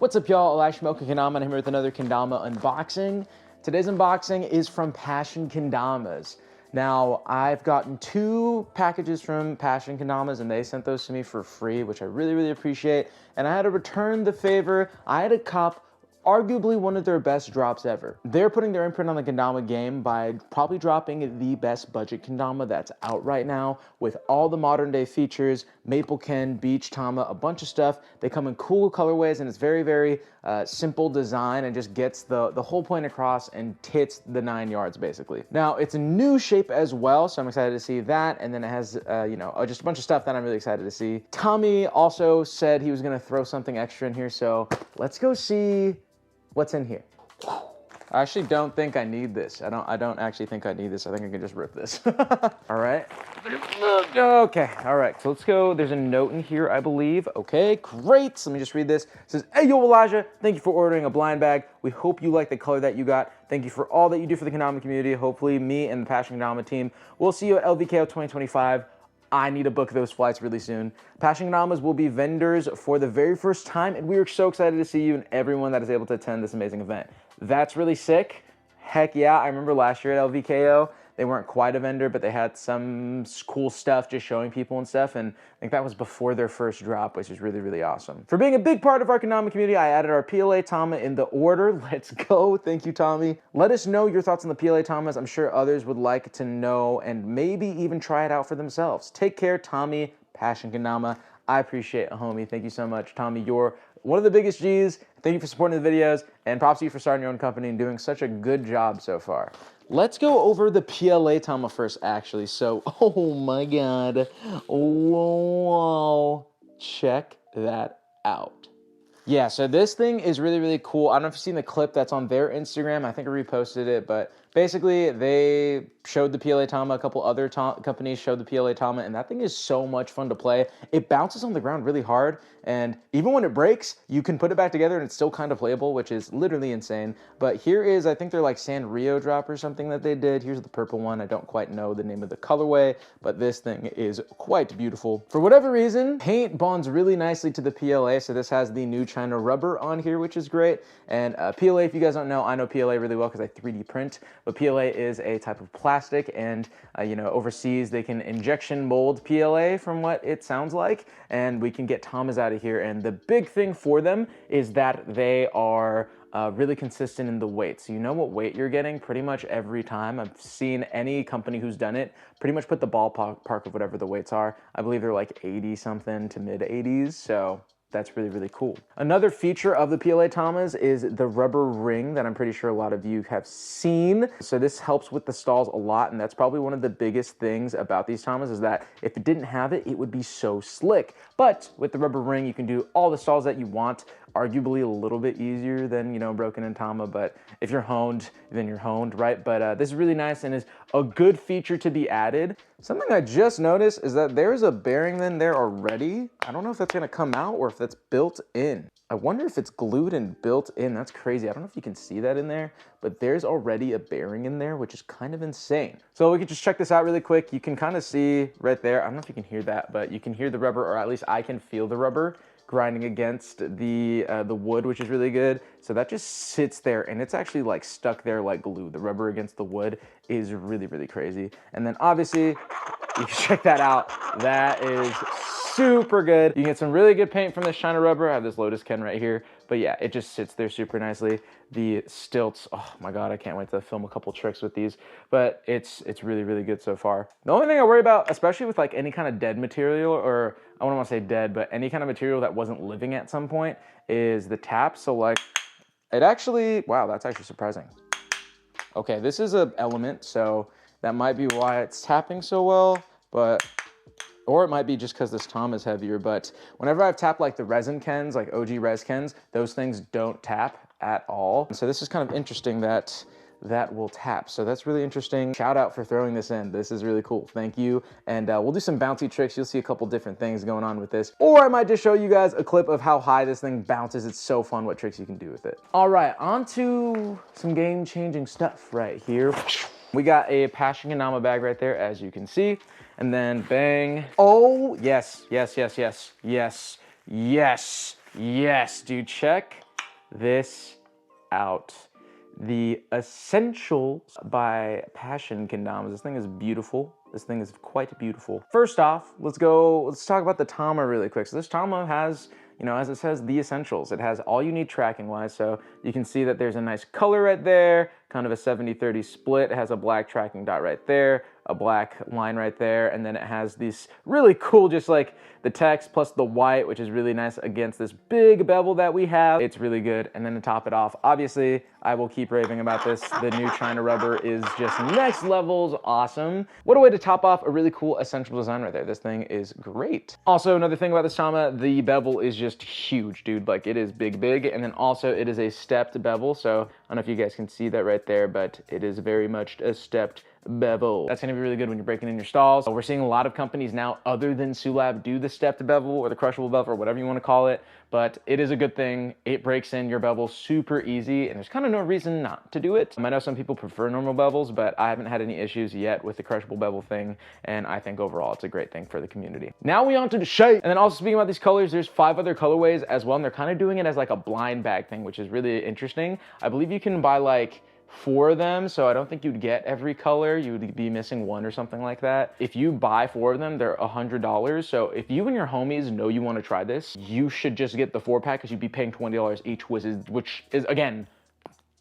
What's up, y'all? Okendamas, and I'm here with another Kendama unboxing. Today's unboxing is from Passion Kendamas. Now, I've gotten 2 packages from Passion Kendamas, and they sent those to me for free, which I really appreciate. And I had to return the favor. I had to cop arguably one of their best drops ever. They're putting their imprint on the kendama game by probably dropping the best budget kendama that's out right now with all the modern day features, maple ken, beach tama, a bunch of stuff. They come in cool colorways, and it's very simple design and just gets the whole point across and hits the 9 yards basically. Now, it's a new shape as well, so I'm excited to see that. And then it has, just a bunch of stuff that I'm really excited to see. Tommy also said he was gonna throw something extra in here, so let's go see what's in here. I actually don't think I need this. I don't actually think I need this. I think I can just rip this. All right. Okay, all right, so let's go. There's a note in here, I believe. Okay, great. So let me just read this. It says, "Hey, yo, Elijah, thank you for ordering a blind bag. We hope you like the color that you got. Thank you for all that you do for the Kendama community. Hopefully me and the Passion Kendama team will see you at LVKO 2025. I need to book those flights really soon. Passion Kendamas will be vendors for the very first time, and we are so excited to see you and everyone that is able to attend this amazing event." That's really sick. Heck yeah, I remember last year at LVKO, they weren't quite a vendor, but they had some cool stuff just showing people and stuff, and I think that was before their first drop, which is really awesome. For being a big part of our Kendama community, I added our Pla Tama in the order. Let's go. Thank you, Tommy. Let us know your thoughts on the Pla Tamas. I'm sure others would like to know and maybe even try it out for themselves. Take care, Tommy, Passion Kendama. I appreciate it, homie. Thank you so much. Tommy, you're one of the biggest G's. Thank you for supporting the videos, and props to you for starting your own company and doing such a good job so far. Let's go over the Pla Tama first, actually. So, oh my God. Whoa. Check that out. Yeah, so this thing is really cool. I don't know if you've seen the clip that's on their Instagram. I think I reposted it, but basically they showed the Pla Tama. A couple other companies showed the Pla Tama, and that thing is so much fun to play. It bounces on the ground really hard, and even when it breaks, you can put it back together and it's still kind of playable, which is literally insane. But here is, I think they're like Sanrio drop or something that they did. Here's the purple one. I don't quite know the name of the colorway, but this thing is quite beautiful. For whatever reason, paint bonds really nicely to the PLA, so this has the new China rubber on here, which is great. And PLA, if you guys don't know, I know PLA really well because I 3D print, but PLA is a type of plastic, and overseas they can injection mold PLA from what it sounds like, and we can get Tamas out of here. And the big thing for them is that they are really consistent in the weight. So you know what weight you're getting pretty much every time. I've seen any company who's done it pretty much put the ballpark of whatever the weights are. I believe they're like 80 something to mid 80s, so that's really cool. Another feature of the Pla Tamas is the rubber ring that I'm pretty sure a lot of you have seen. So this helps with the stalls a lot, and that's probably one of the biggest things about these Tamas is that if it didn't have it, it would be so slick. But with the rubber ring, you can do all the stalls that you want, arguably a little bit easier than, broken in Tama, but if you're honed, then you're honed, right? But this is really nice and is a good feature to be added. Something I just noticed is that there's a bearing in there already. I don't know if that's gonna come out or if that's built in. I wonder if it's glued and built in. That's crazy. I don't know if you can see that in there, but there's already a bearing in there, which is kind of insane. So we can just check this out really quick. You can kind of see right there. I don't know if you can hear that, but you can hear the rubber, or at least I can feel the rubber grinding against the wood, which is really good. So that just sits there, and it's actually like stuck there like glue. The rubber against the wood is really crazy. And then obviously you can check that out. That is super good. You can get some really good paint from this China rubber. I have this Lotus Ken right here, but yeah, it just sits there super nicely. The stilts, oh my God, I can't wait to film a couple tricks with these, but it's really good so far. The only thing I worry about, especially with like any kind of dead material, or I don't want to say dead, but any kind of material that wasn't living at some point, is the tap. So like it actually, wow, that's actually surprising. Okay, this is an element, so that might be why it's tapping so well, but or it might be just because this Tama is heavier. But whenever I've tapped like the resin Kens, like OG res Kens, those things don't tap at all. So this is kind of interesting that that will tap. So that's really interesting. Shout out for throwing this in. This is really cool. Thank you. And we'll do some bouncy tricks. You'll see a couple different things going on with this. Or I might just show you guys a clip of how high this thing bounces. It's so fun what tricks you can do with it. All right, on to some game-changing stuff right here. We got a Passion Kendama bag right there, as you can see. And then bang. Oh, yes, dude, check this out. The Essentials by Passion Kendamas. This thing is beautiful. This thing is quite beautiful. First off, let's talk about the Tama really quick. So this Tama has, you know, as it says, the essentials. It has all you need tracking wise. So you can see that there's a nice color right there, kind of a 70-30 split. It has a black tracking dot right there, a black line right there, and then it has these really cool, just like the text plus the white, which is really nice against this big bevel that we have. It's really good. And then to top it off, obviously, I will keep raving about this. The new China rubber is just next levels awesome. What a way to top off a really cool essential design right there. This thing is great. Also, another thing about this Tama, the bevel is just huge, dude. Like, it is big. And then also it is a stepped bevel. So I don't know if you guys can see that right there, but it is very much a stepped bevel. That's gonna be really good when you're breaking in your stalls. We're seeing a lot of companies now other than Sulab do the stepped bevel or the crushable bevel or whatever you want to call it, but it is a good thing. It breaks in your bevel super easy and there's kind of no reason not to do it. I know some people prefer normal bevels, but I haven't had any issues yet with the crushable bevel thing, and I think overall it's a great thing for the community. Now we on to the shape. And then also speaking about these colors, there's 5 other colorways as well, and they're kind of doing it as like a blind bag thing, which is really interesting. I believe you can buy like 4 of them, so I don't think you'd get every color. You would be missing 1 or something like that. If you buy 4 of them, they're $100. So if you and your homies know you want to try this, you should just get the 4-pack because you'd be paying $20 each, which is again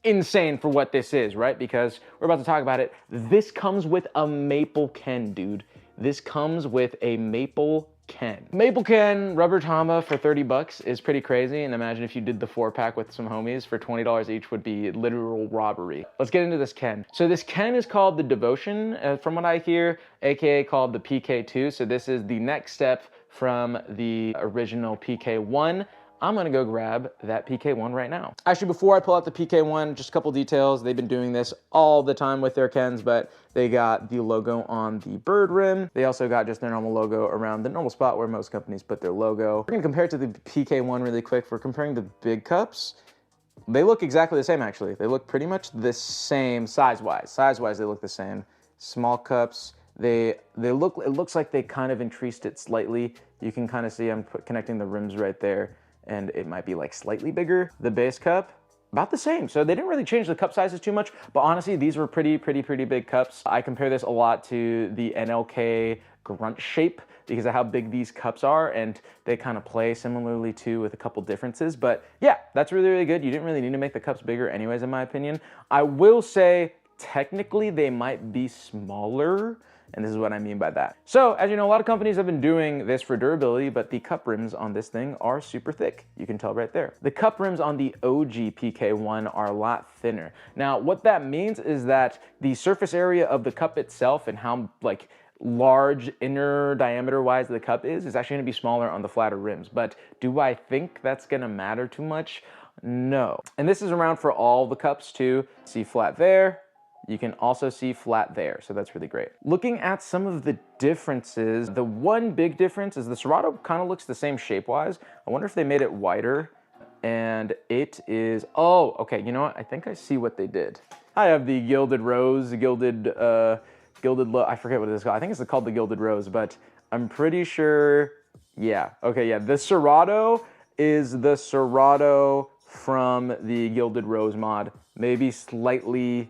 insane for what this is, right? Because we're about to talk about it. This comes with a Maple Ken, dude. This comes with a Maple Ken. Maple Ken rubber Tama for 30 bucks is pretty crazy, and imagine if you did the 4-pack with some homies for $20 each would be literal robbery. Let's get into this Ken. So this Ken is called the Devotion, from what I hear, aka called the PK2. So this is the next step from the original PK1. I'm gonna go grab that PK1 right now. Actually, before I pull out the PK1, just a couple details. They've been doing this all the time with their Kens, but they got the logo on the bird rim. They also got just their normal logo around the normal spot where most companies put their logo. We're gonna compare it to the PK1 really quick. We're comparing the big cups. They look exactly the same, actually. They look pretty much the same size-wise. Size-wise, they look the same. Small cups, it looks like they kind of increased it slightly. You can kind of see I'm connecting the rims right there, and it might be like slightly bigger. The base cup, about the same. So they didn't really change the cup sizes too much, but honestly, these were pretty big cups. I compare this a lot to the NLK grunt shape because of how big these cups are, and they kind of play similarly too with a couple differences. But yeah, that's really good. You didn't really need to make the cups bigger anyways, in my opinion. I will say, technically, they might be smaller, and this is what I mean by that. So, as you know, a lot of companies have been doing this for durability, but the cup rims on this thing are super thick. You can tell right there. The cup rims on the OG PK1 are a lot thinner. Now, what that means is that the surface area of the cup itself and how like large inner diameter wise the cup is actually gonna be smaller on the flatter rims. But do I think that's gonna matter too much? No. And this is around for all the cups too. See flat there. You can also see flat there, so that's really great. Looking at some of the differences, the one big difference is the Serato kind of looks the same shape-wise. I wonder if they made it wider, and it is, oh, okay, you know what? I think I see what they did. I have the Gilded Rose, I forget what it is called. I think it's called the Gilded Rose, but I'm pretty sure, yeah. Okay, yeah, the Serato is the Serato from the Gilded Rose mod. Maybe slightly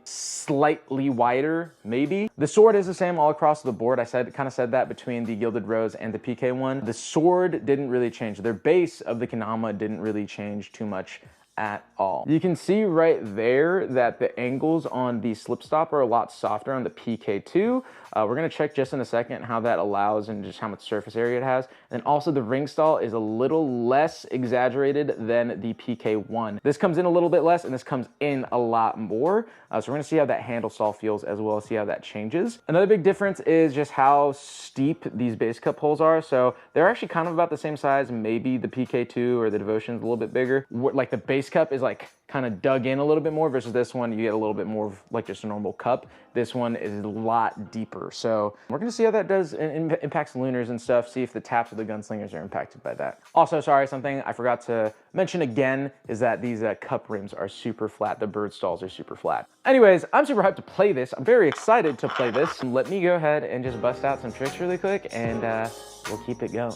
wider, maybe. The sword is the same all across the board. I kind of said that between the Gilded Rose and the PK1. The sword didn't really change. Their base of the Kendama didn't really change too much at all. You can see right there that the angles on the slipstop are a lot softer on the PK2. We're gonna check just in a second how that allows and just how much surface area it has. And also the ring stall is a little less exaggerated than the PK1. This comes in a little bit less and this comes in a lot more. So we're gonna see how that handle stall feels as well as see how that changes. Another big difference is just how steep these base cup holes are. So they're actually kind of about the same size. Maybe the PK2 or the Devotion's a little bit bigger. Like the base cup is like kind of dug in a little bit more versus this one, you get a little bit more of like just a normal cup. This one is a lot deeper. So we're gonna see how that does impacts lunars and stuff, see if the taps of the gunslingers are impacted by that. Also, sorry, something I forgot to mention again is that these cup rims are super flat. The bird stalls are super flat. Anyways, I'm super hyped to play this. I'm very excited to play this. Let me go ahead and just bust out some tricks really quick and we'll keep it going.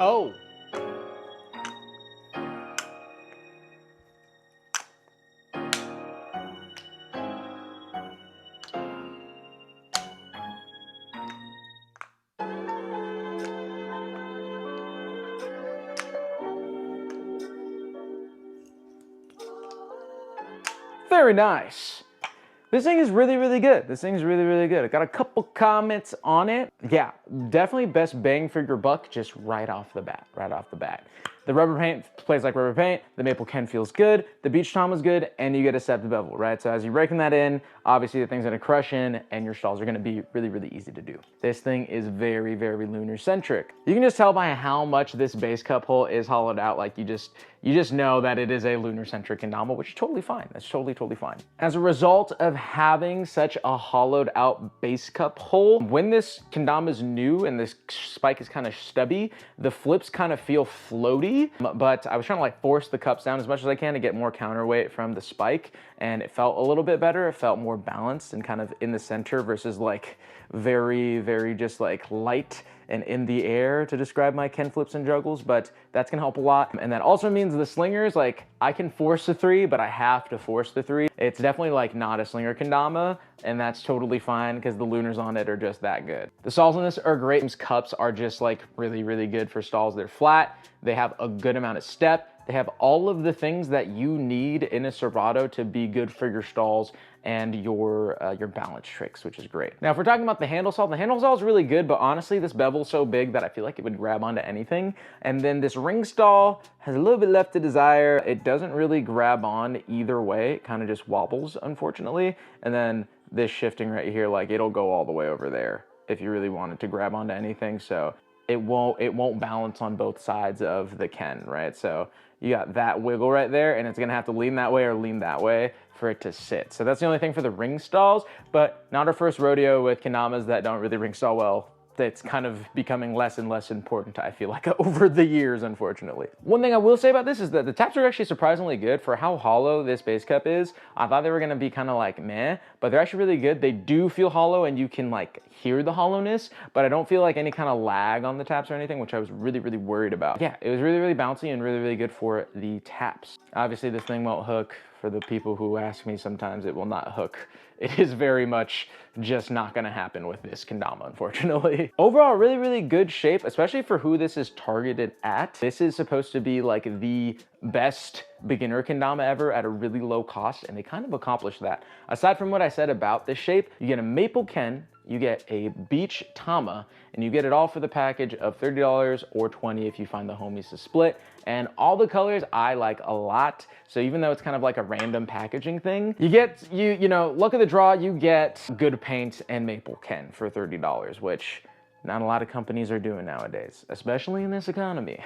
Oh. Very nice. This thing is really, really good. This thing's really, really good. I got a couple comments on it. Yeah, definitely best bang for your buck just right off the bat, The rubber paint plays like rubber paint. The maple Ken feels good. The beach tom is good, and you get a stepped bevel, right? So as you're breaking that in, obviously the thing's gonna crush in, and your stalls are gonna be really, really easy to do. This thing is very, very lunar centric. You can just tell by how much this base cup hole is hollowed out. Like you just know that it is a lunar centric kendama, which is totally fine. That's totally, totally fine. As a result of having such a hollowed out base cup hole, when this kendama is new and this spike is kind of stubby, the flips kind of feel floaty, but I was trying to like force the cups down as much as I can to get more counterweight from the spike, and it felt a little bit better. It felt more balanced and kind of in the center versus like very, very just like light and in the air to describe my Ken flips and juggles, but that's gonna help a lot. And that also means the slingers, like I can force the 3, but I have to force the 3. It's definitely like not a slinger kendama, and that's totally fine because the lunars on it are just that good. The stalls on this are great. These cups are just like really, really good for stalls. They're flat, they have a good amount of step, they have all of the things that you need in a serrato to be good for your stalls and your balance tricks, which is great. Now, if we're talking about the handle saw is really good, but honestly, this bevel's so big that I feel like it would grab onto anything. And then this ring stall has a little bit left to desire. It doesn't really grab on either way. It kind of just wobbles, unfortunately. And then this shifting right here, like it'll go all the way over there if you really wanted to grab onto anything. So it won't balance on both sides of the Ken, right? So you got that wiggle right there, and it's gonna have to lean that way or lean that way for it to sit. So that's the only thing for the ring stalls, but not our first rodeo with kendamas that don't really ring stall well. It's kind of becoming less and less important, I feel like, over the years, unfortunately. One thing I will say about this is that the taps are actually surprisingly good for how hollow this base cup is. I thought they were gonna be kind of like meh, but they're actually really good. They do feel hollow and you can like hear the hollowness, but I don't feel like any kind of lag on the taps or anything, which I was really, really worried about. Yeah, it was really, really bouncy and really, really good for the taps. Obviously, this thing won't hook. For the people who ask me sometimes, it will not hook. It is very much just not gonna happen with this kendama, unfortunately. Overall, really, really good shape, especially for who this is targeted at. This is supposed to be like the best beginner kendama ever at a really low cost, and they kind of accomplished that. Aside from what I said about this shape, you get a maple Ken, you get a beach tama, and you get it all for the package of $30 or $20 if you find the homies to split. And all the colors I like a lot. So even though it's kind of like a random packaging thing, you get, you know, luck of the draw, you get good paint and maple Ken for $30, which not a lot of companies are doing nowadays, especially in this economy.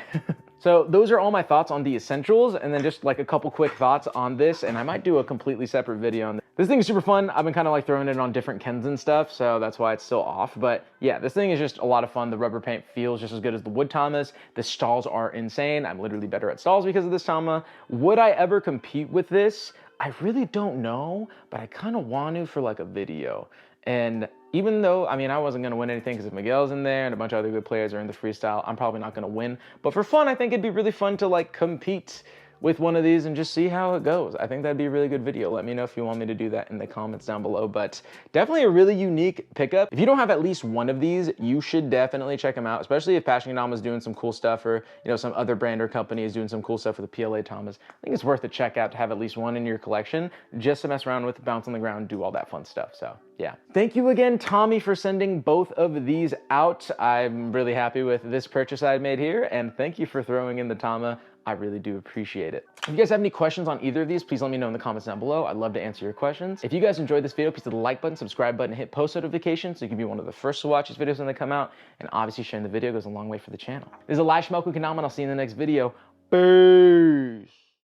So those are all my thoughts on the essentials, and then just like a couple quick thoughts on this, and I might do a completely separate video on this. This thing is super fun. I've been kind of like throwing it on different Kens and stuff, so that's why it's still off. But yeah, this thing is just a lot of fun. The rubber paint feels just as good as the wood tamas. The stalls are insane. I'm literally better at stalls because of this tama. Would I ever compete with this? I really don't know, but I kind of want to for like a video. And even though, I mean, I wasn't gonna win anything because if Miguel's in there and a bunch of other good players are in the freestyle, I'm probably not gonna win. But for fun, I think it'd be really fun to like compete with one of these and just see how it goes. I think that'd be a really good video. Let me know if you want me to do that in the comments down below, but definitely a really unique pickup. If you don't have at least one of these, you should definitely check them out, especially if Passion Kendama is doing some cool stuff, or you know, some other brand or company is doing some cool stuff for the PLA Tamas. I think it's worth a check out to have at least one in your collection, just to mess around with, bounce on the ground, do all that fun stuff. So yeah. Thank you again, Tommy, for sending both of these out. I'm really happy with this purchase I made here, and thank you for throwing in the Tama. I really do appreciate it. If you guys have any questions on either of these, please let me know in the comments down below. I'd love to answer your questions. If you guys enjoyed this video, please hit the like button, subscribe button, hit post notifications so you can be one of the first to watch these videos when they come out. And obviously sharing the video goes a long way for the channel. This is Elijah from Okendamas, and I'll see you in the next video. Peace.